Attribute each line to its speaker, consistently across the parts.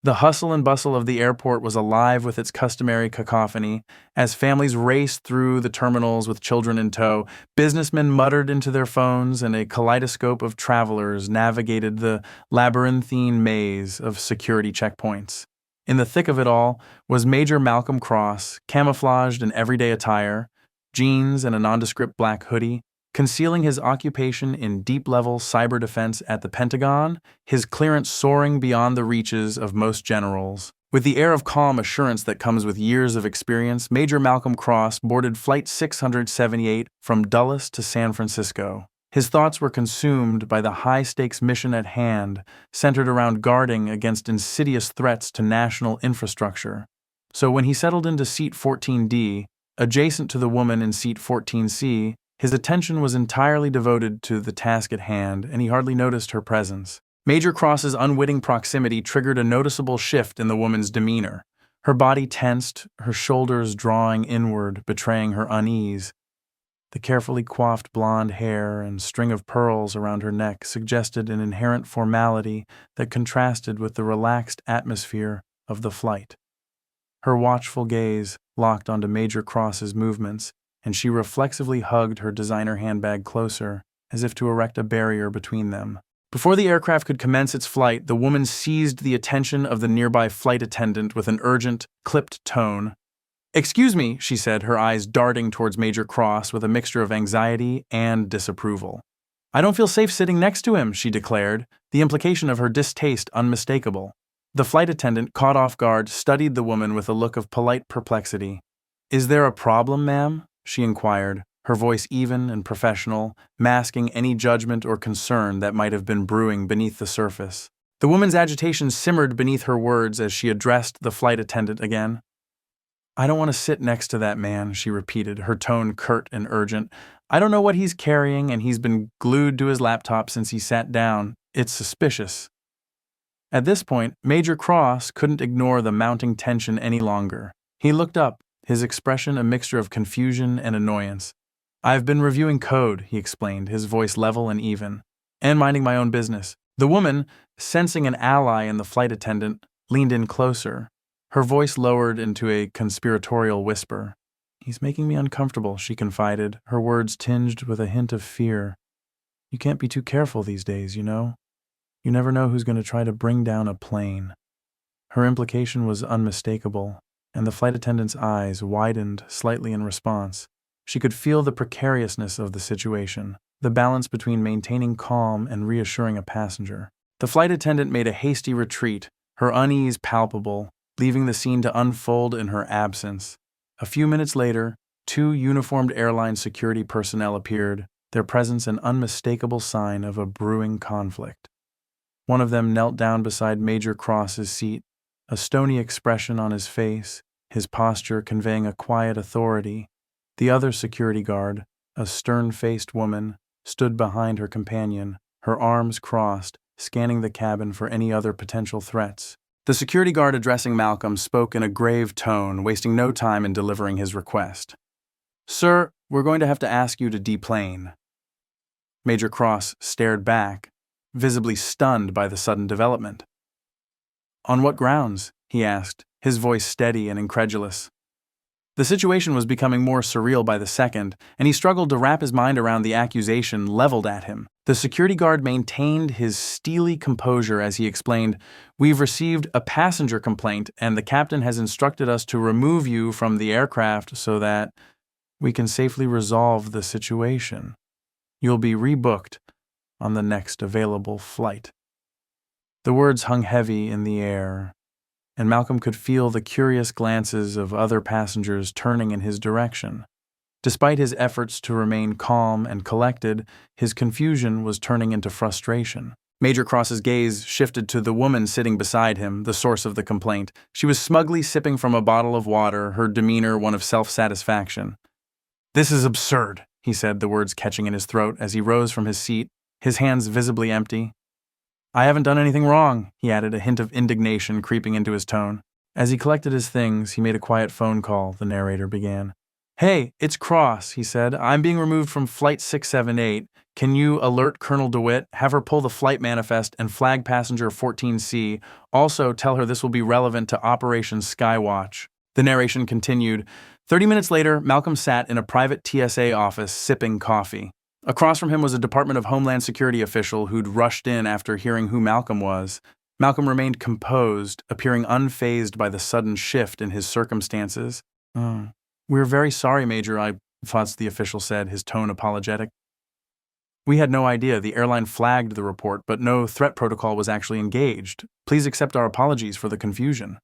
Speaker 1: The hustle and bustle of the airport was alive with its customary cacophony. As families raced through the terminals with children in tow, businessmen muttered into their phones, and a kaleidoscope of travelers navigated the labyrinthine maze of security checkpoints. In the thick of it all was Major Malcolm Cross, camouflaged in everyday attire, jeans and a nondescript black hoodie, concealing his occupation in deep-level cyber defense at the Pentagon, his clearance soaring beyond the reaches of most generals. With the air of calm assurance that comes with years of experience, Major Malcolm Cross boarded Flight 678 from Dulles to San Francisco. His thoughts were consumed by the high-stakes mission at hand, centered around guarding against insidious threats to national infrastructure. So when he settled into Seat 14D, adjacent to the woman in Seat 14C, his attention was entirely devoted to the task at hand, and he hardly noticed her presence. Major Cross's unwitting proximity triggered a noticeable shift in the woman's demeanor. Her body tensed, her shoulders drawing inward, betraying her unease. The carefully coiffed blonde hair and string of pearls around her neck suggested an inherent formality that contrasted with the relaxed atmosphere of the flight. Her watchful gaze locked onto Major Cross's movements, and she reflexively hugged her designer handbag closer, as if to erect a barrier between them. Before the aircraft could commence its flight, the woman seized the attention of the nearby flight attendant with an urgent, clipped tone. "Excuse me," she said, her eyes darting towards Major Cross with a mixture of anxiety and disapproval. "I don't feel safe sitting next to him," she declared, the implication of her distaste unmistakable. The flight attendant, caught off guard, studied the woman with a look of polite perplexity. "Is there a problem, ma'am?" she inquired, her voice even and professional, masking any judgment or concern that might have been brewing beneath the surface. The woman's agitation simmered beneath her words as she addressed the flight attendant again. "I don't want to sit next to that man," she repeated, her tone curt and urgent. "I don't know what he's carrying, and he's been glued to his laptop since he sat down. It's suspicious." At this point, Major Cross couldn't ignore the mounting tension any longer. He looked up, his expression a mixture of confusion and annoyance. "I've been reviewing code," he explained, his voice level and even, "and minding my own business." The woman, sensing an ally in the flight attendant, leaned in closer, her voice lowered into a conspiratorial whisper. "He's making me uncomfortable," she confided, her words tinged with a hint of fear. "You can't be too careful these days, you know? You never know who's going to try to bring down a plane." Her implication was unmistakable, and the flight attendant's eyes widened slightly in response. She could feel the precariousness of the situation, the balance between maintaining calm and reassuring a passenger. The flight attendant made a hasty retreat, her unease palpable, leaving the scene to unfold in her absence. A few minutes later, 2 uniformed airline security personnel appeared, their presence an unmistakable sign of a brewing conflict. One of them knelt down beside Major Cross's seat, a stony expression on his face, his posture conveying a quiet authority. The other security guard, a stern-faced woman, stood behind her companion, her arms crossed, scanning the cabin for any other potential threats. The security guard addressing Malcolm spoke in a grave tone, wasting no time in delivering his request. "Sir, we're going to have to ask you to deplane." Major Cross stared back, visibly stunned by the sudden development. "On what grounds?" he asked, his voice steady and incredulous. The situation was becoming more surreal by the second, and he struggled to wrap his mind around the accusation leveled at him. The security guard maintained his steely composure as he explained, "We've received a passenger complaint, and the captain has instructed us to remove you from the aircraft so that we can safely resolve the situation. You'll be rebooked on the next available flight." The words hung heavy in the air, and Malcolm could feel the curious glances of other passengers turning in his direction. Despite his efforts to remain calm and collected, his confusion was turning into frustration. Major Cross's gaze shifted to the woman sitting beside him, the source of the complaint. She was smugly sipping from a bottle of water, her demeanor one of self-satisfaction. "This is absurd," he said, the words catching in his throat as he rose from his seat, his hands visibly empty. "I haven't done anything wrong," he added, a hint of indignation creeping into his tone. As he collected his things, he made a quiet phone call, the narrator began. "Hey, it's Cross," he said. "I'm being removed from Flight 678. Can you alert Colonel DeWitt, have her pull the flight manifest, and flag passenger 14C? Also, tell her this will be relevant to Operation Skywatch." The narration continued. 30 minutes later, Malcolm sat in a private TSA office sipping coffee. Across from him was a Department of Homeland Security official who'd rushed in after hearing who Malcolm was. Malcolm remained composed, appearing unfazed by the sudden shift in his circumstances. "Oh, we're very sorry, Major," the official said, his tone apologetic. "We had no idea. The airline flagged the report, but no threat protocol was actually engaged. Please accept our apologies for the confusion."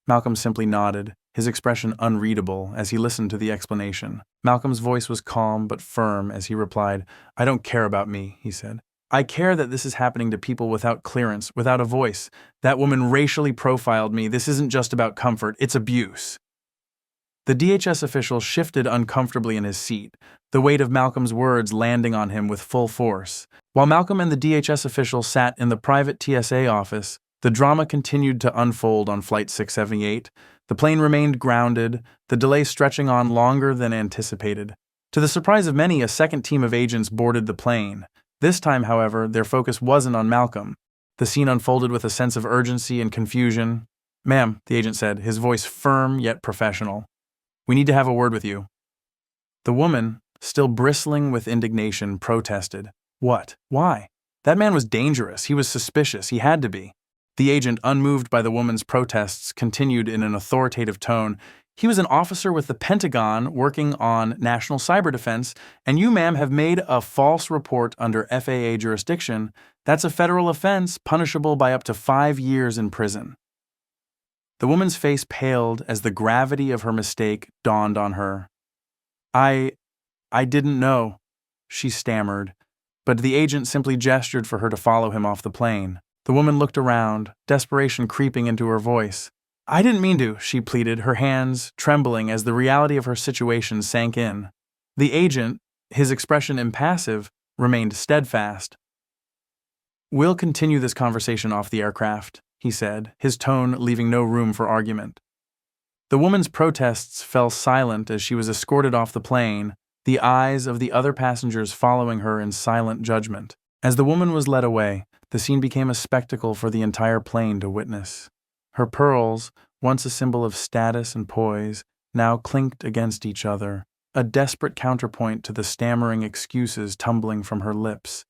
Speaker 1: Malcolm simply nodded, his expression unreadable as he listened to the explanation. Malcolm's voice was calm but firm as he replied, "I don't care about me," he said. "I care that this is happening to people without clearance, without a voice. That woman racially profiled me. This isn't just about comfort, it's abuse." The DHS official shifted uncomfortably in his seat, the weight of Malcolm's words landing on him with full force. While Malcolm and the DHS official sat in the private TSA office, the drama continued to unfold on Flight 678. The plane remained grounded, the delay stretching on longer than anticipated. To the surprise of many, a second team of agents boarded the plane. This time, however, their focus wasn't on Malcolm. The scene unfolded with a sense of urgency and confusion. "Ma'am," the agent said, his voice firm yet professional. "We need to have a word with you." The woman, still bristling with indignation, protested. "What? Why? That man was dangerous. He was suspicious. He had to be." The agent, unmoved by the woman's protests, continued in an authoritative tone. "He was an officer with the Pentagon working on national cyber defense, and you, ma'am, have made a false report under FAA jurisdiction. That's a federal offense, punishable by up to 5 years in prison." The woman's face paled as the gravity of her mistake dawned on her. I didn't know," she stammered, but the agent simply gestured for her to follow him off the plane. The woman looked around, desperation creeping into her voice. "I didn't mean to," she pleaded, her hands trembling as the reality of her situation sank in. The agent, his expression impassive, remained steadfast. "We'll continue this conversation off the aircraft," he said, his tone leaving no room for argument. The woman's protests fell silent as she was escorted off the plane, the eyes of the other passengers following her in silent judgment. As the woman was led away, the scene became a spectacle for the entire plane to witness. Her pearls, once a symbol of status and poise, now clinked against each other, a desperate counterpoint to the stammering excuses tumbling from her lips.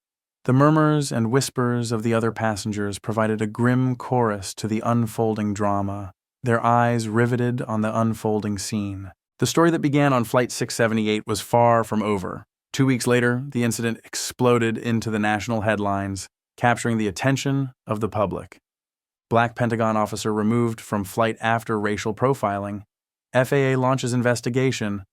Speaker 1: The murmurs and whispers of the other passengers provided a grim chorus to the unfolding drama, their eyes riveted on the unfolding scene. The story that began on Flight 678 was far from over. 2 weeks later, the incident exploded into the national headlines, capturing the attention of the public. Black Pentagon officer removed from flight after racial profiling. FAA launches investigation,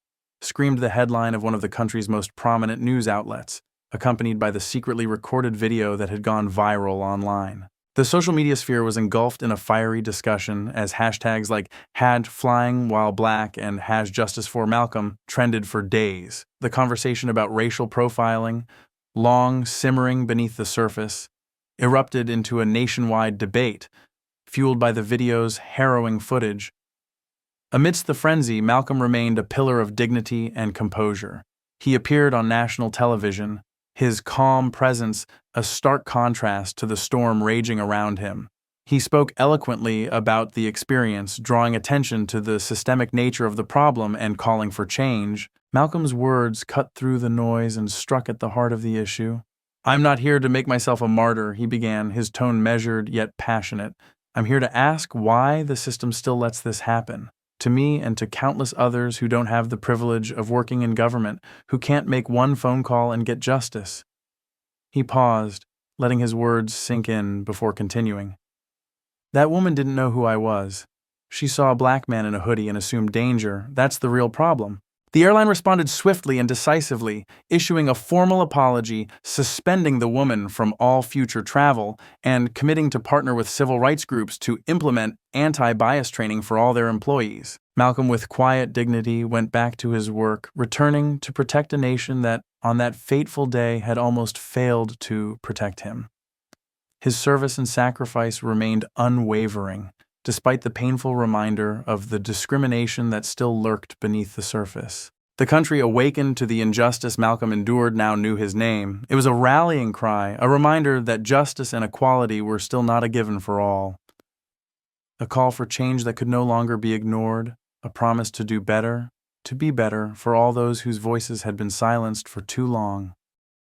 Speaker 1: screamed the headline of one of the country's most prominent news outlets, accompanied by the secretly recorded video that had gone viral online. The social media sphere was engulfed in a fiery discussion as hashtags like #FlyingWhileBlack and #JusticeForMalcolm trended for days. The conversation about racial profiling, long simmering beneath the surface, erupted into a nationwide debate, fueled by the video's harrowing footage. Amidst the frenzy, Malcolm remained a pillar of dignity and composure. He appeared on national television, his calm presence a stark contrast to the storm raging around him. He spoke eloquently about the experience, drawing attention to the systemic nature of the problem and calling for change. Malcolm's words cut through the noise and struck at the heart of the issue. "I'm not here to make myself a martyr," he began, his tone measured yet passionate. "I'm here to ask why the system still lets this happen. To me and to countless others who don't have the privilege of working in government, who can't make one phone call and get justice." He paused, letting his words sink in before continuing. "That woman didn't know who I was. She saw a black man in a hoodie and assumed danger. That's the real problem." The airline responded swiftly and decisively, issuing a formal apology, suspending the woman from all future travel, and committing to partner with civil rights groups to implement anti-bias training for all their employees. Malcolm, with quiet dignity, went back to his work, returning to protect a nation that, on that fateful day, had almost failed to protect him. His service and sacrifice remained unwavering, despite the painful reminder of the discrimination that still lurked beneath the surface. The country awakened to the injustice Malcolm endured now knew his name. It was a rallying cry, a reminder that justice and equality were still not a given for all. A call for change that could no longer be ignored, a promise to do better, to be better for all those whose voices had been silenced for too long.